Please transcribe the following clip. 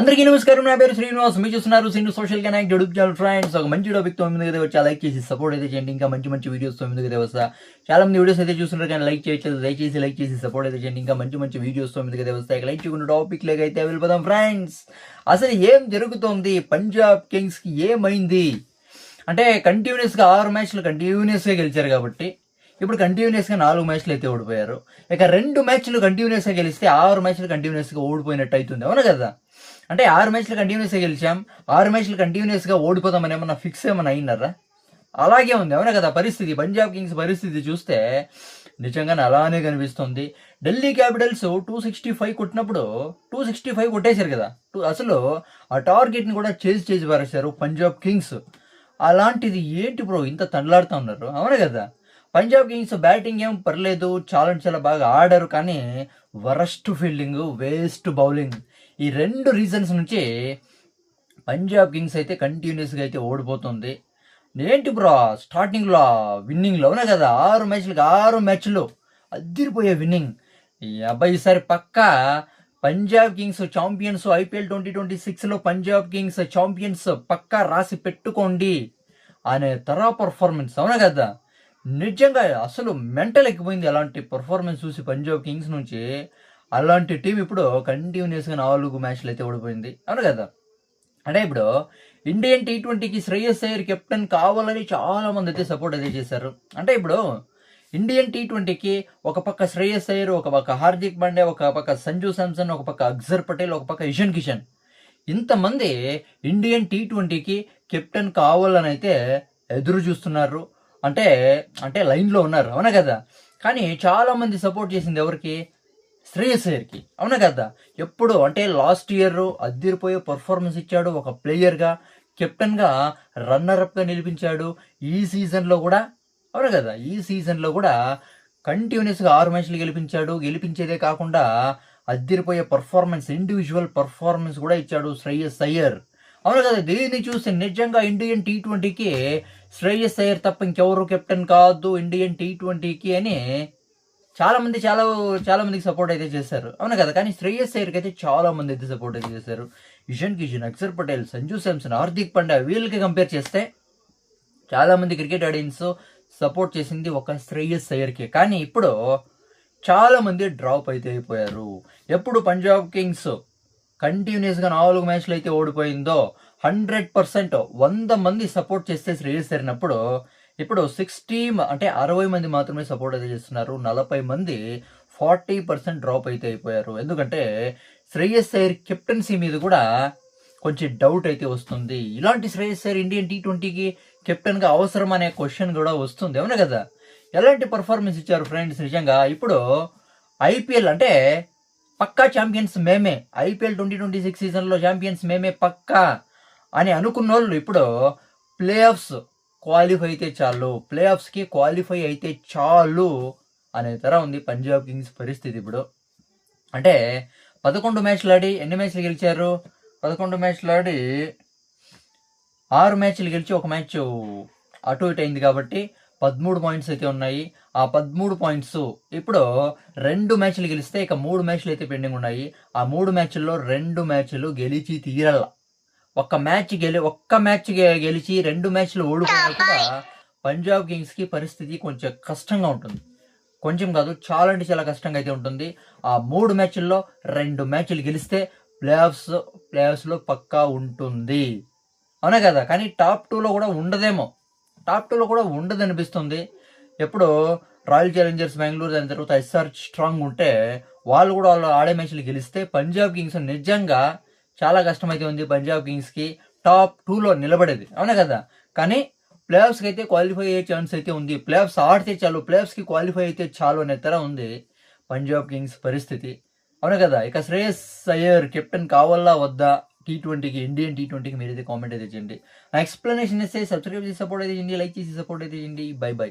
అందరికీ నమస్కారం. నా పేరు శ్రీనివాస్. మీరు చూస్తున్నారు Srinu social connect YouTube channel. Friends, ఒక మంచి టాపిక్ తో ముందుకు అయితే వచ్చా. లైక్ చేసి సపోర్ట్ అయితే చేయండి. ఇంకా మంచి మంచి వీడియోస్ తో ముందుకు అయితే వస్తా. చాలా మంది వీడియోస్ అయితే చూస్తున్నారు కానీ లైక్ చేయట్లేదు. దయచేసి లైక్ చేసి సపోర్ట్ అయితే చేయండి. ఇంకా మంచి మంచి వీడియోస్ తో ముందుకు అయితే వస్తాయి. లైక్ చేయకుండా టాపిక్ లేక అయితే వెళ్ళిపోదాం. ఫ్రెండ్స్, అసలు ఏం జరుగుతోంది? పంజాబ్ కింగ్స్ కి ఏమైంది అంటే కంటిన్యూస్ గా 6 మ్యాచ్లు కంటిన్యూస్ గా గెలిచారు కాబట్టి ఇప్పుడు కంటిన్యూస్ గా 4 మ్యాచ్లు అయితే ఓడిపోయారు. ఇక 2 మ్యాచ్లు కంటిన్యూస్ గా గెలిస్తే 6 మ్యాచ్లు కంటిన్యూస్ గా ఓడిపోయినట్టు అవుతుంది. అవునా కదా? అంటే 6 మ్యాచ్లు కంటిన్యూస్గా గెలిచాం, 6 మ్యాచ్లు కంటిన్యూస్గా ఓడిపోతామని ఏమన్నా ఫిక్స్ ఏమన్నా అయినారా? అలాగే ఉంది. అవునా కదా పరిస్థితి? పంజాబ్ కింగ్స్ పరిస్థితి చూస్తే నిజంగానే అలానే కనిపిస్తుంది. ఢిల్లీ క్యాపిటల్స్ 265 కొట్టినప్పుడు 265 కొట్టేశారు కదా. అసలు ఆ టార్గెట్ని కూడా చేసి పారేశారు పంజాబ్ కింగ్స్. అలాంటిది ఏంటి బ్రో ఇంత తండ్లాడుతూ ఉన్నారు? అవునా కదా? పంజాబ్ కింగ్స్ బ్యాటింగ్ ఏం పర్లేదు, చాలా బాగా ఆడారు, కానీ వరస్ట్ ఫీల్డింగ్, వేస్ట్ బౌలింగ్, ఈ 2 రీజన్స్ నుంచి పంజాబ్ కింగ్స్ అయితే కంటిన్యూస్గా అయితే ఓడిపోతుంది. ఏంటి బ్రో స్టార్టింగ్లో విన్నింగ్లో అవునా కదా 6 మ్యాచ్లకు 6 మ్యాచ్లు అద్దిరిపోయే విన్నింగ్. ఈ అబ్బాయి ఈసారి పక్కా పంజాబ్ కింగ్స్ ఛాంపియన్స్, ఐపీఎల్ 2026లో పంజాబ్ కింగ్స్ ఛాంపియన్స్ పక్కా రాసి పెట్టుకోండి అనే పర్ఫార్మెన్స్. అవునా కదా? నిజంగా అసలు మెంటల్ ఎక్కిపోయింది అలాంటి పర్ఫార్మెన్స్ చూసి పంజాబ్ కింగ్స్ నుంచి. అలాంటి టీం ఇప్పుడు కంటిన్యూస్గా 4 మ్యాచ్లు అయితే ఓడిపోయింది. అవును కదా? అంటే ఇప్పుడు ఇండియన్ T20కి శ్రేయస్ అయ్యర్ కెప్టెన్ కావాలని చాలా మంది అయితే సపోర్ట్ అయితే చేశారు. అంటే ఇప్పుడు ఇండియన్ T20కి ఒక పక్క శ్రేయస్ అయ్యర్, ఒక పక్క హార్దిక్ పాండ్యా, ఒక పక్క సంజు శాంసన్, ఒక పక్క అక్సర్ పటేల్, ఒక పక్క ఇషాన్ కిషన్, ఇంతమంది ఇండియన్ T20కి కెప్టెన్ కావాలని అయితే ఎదురు చూస్తున్నారు. అంటే అంటే లైన్లో ఉన్నారు. అవునా కదా? కానీ చాలా మంది సపోర్ట్ చేసింది ఎవరికి? శ్రేయస్ అయ్యర్కి. అవునా కదా? ఎప్పుడు అంటే లాస్ట్ ఇయర్ అద్దిరిపోయే పర్ఫార్మెన్స్ ఇచ్చాడు ఒక ప్లేయర్గా, కెప్టెన్గా రన్నర్అప్గా నిలిపించాడు. ఈ సీజన్లో కూడా అవునా కదా? ఈ సీజన్లో కూడా కంటిన్యూస్గా 6 మ్యాచ్లు గెలిపించాడు. గెలిపించేదే కాకుండా అద్దిరిపోయే పర్ఫార్మెన్స్, ఇండివిజువల్ పర్ఫార్మెన్స్ కూడా ఇచ్చాడు శ్రేయస్ అయ్యర్. అవును కదా? దీన్ని చూసి నిజంగా ఇండియన్ T20కి శ్రేయస్ అయ్యర్ తప్ప ఇంకెవరు కెప్టెన్ కాదు ఇండియన్ T20కి అని చాలా మందికి సపోర్ట్ అయితే చేశారు. అవును కదా? కానీ శ్రేయస్ అయ్యర్కి అయితే చాలా మంది అయితే సపోర్ట్ అయితే చేశారు. ఇషాన్ కిషన్, అక్సర్ పటేల్, సంజు శాంసన్, హార్దిక్ పాండ్యా, వీళ్ళకి కంపేర్ చేస్తే చాలా మంది క్రికెట్ ఆడియన్స్ సపోర్ట్ చేసింది ఒక శ్రేయస్ అయ్యర్కి. కానీ ఇప్పుడు చాలా మంది డ్రాప్ అయితే అయిపోయారు. ఎప్పుడు పంజాబ్ కింగ్స్ కంటిన్యూస్గా 4 మ్యాచ్లు అయితే ఓడిపోయిందో 100% 100 మంది సపోర్ట్ చేస్తే శ్రేయస్ అయ్యర్నప్పుడు ఇప్పుడు 60 అంటే 60 మంది మాత్రమే సపోర్ట్ అయితే చేస్తున్నారు. 40 మంది 40% డ్రాప్ అయితే అయిపోయారు. ఎందుకంటే శ్రేయస్ అయ్యర్ కెప్టెన్సీ మీద కూడా కొంచెం డౌట్ అయితే వస్తుంది. ఇలాంటి శ్రేయస్ అయ్యర్ ఇండియన్ T20కి కెప్టెన్గా అవసరం అనే క్వశ్చన్ కూడా వస్తుంది. అవునా కదా? ఎలాంటి పర్ఫార్మెన్స్ ఇచ్చారు ఫ్రెండ్స్ నిజంగా. ఇప్పుడు ఐపీఎల్ అంటే పక్కా ఛాంపియన్స్ మేమే, ఐపీఎల్ 2026 సీజన్లో ఛాంపియన్స్ మేమే పక్కా అని అనుకున్న వాళ్ళు ఇప్పుడు ప్లే ఆఫ్స్ క్వాలిఫై అయితే చాలు, ప్లే ఆఫ్స్కి క్వాలిఫై అయితే చాలు అనే ఉంది పంజాబ్ కింగ్స్ పరిస్థితి ఇప్పుడు. అంటే 11 మ్యాచ్లు ఆడి ఎన్ని మ్యాచ్లు గెలిచారు? 11 మ్యాచ్లు ఆడి 6 మ్యాచ్లు గెలిచి ఒక మ్యాచ్ అటు ఇటు అయింది కాబట్టి 13 పాయింట్స్ అయితే ఉన్నాయి. ఆ 13 పాయింట్స్ ఇప్పుడు 2 మ్యాచ్లు గెలిస్తే ఇక 3 మ్యాచ్లు అయితే పెండింగ్ ఉన్నాయి. ఆ 3 మ్యాచ్ల్లో 2 మ్యాచ్లు గెలిచి తీరాల. ఒక్క మ్యాచ్ గెలిచి 2 మ్యాచ్లు ఓడిపోయినా కూడా పంజాబ్ కింగ్స్కి పరిస్థితి కొంచెం కష్టంగా ఉంటుంది. కొంచెం కాదు, చాలా అంటే చాలా కష్టంగా అయితే ఉంటుంది. ఆ 3 మ్యాచ్ల్లో 2 మ్యాచ్లు గెలిస్తే ప్లే ఆఫ్స్లో పక్కా ఉంటుంది. అవునా కదా? కానీ టాప్ 2లో కూడా ఉండదేమో, టాప్ 2లో కూడా ఉండదు అనిపిస్తుంది. ఎప్పుడు రాయల్ ఛాలెంజర్స్ బెంగళూరు, దాని తర్వాత ఎస్ఆర్ స్ట్రాంగ్ ఉంటే వాళ్ళు ఆడే మ్యాచ్లు గెలిస్తే పంజాబ్ కింగ్స్ నిజంగా చాలా కష్టమైతే ఉంది పంజాబ్ కింగ్స్కి టాప్ 2లో నిలబడేది. అవునా కదా? కానీ ప్లే ఆఫ్స్కి అయితే క్వాలిఫై అయ్యే ఛాన్స్ అయితే ఉంది. ప్లే ఆఫ్స్ ఆడితే చాలు, ప్లే ఆఫ్స్కి క్వాలిఫై అయితే చాలు అనే ఉంది పంజాబ్ కింగ్స్ పరిస్థితి. అవునా కదా? ఇక శ్రేయస్ అయ్యర్ కెప్టెన్ కావాలా వద్దా T20కి, ఇండియన్ T20కి మీరైతే కామెంట్ అయితే చేయండి. నా ఎక్స్ప్లెనేషన్ ఇస్తే సబ్స్క్రైబ్ చేసి సపోర్ట్ అయితే చేయండి, లైక్ చేసి సపోర్ట్ అయితే చేయండి. బై.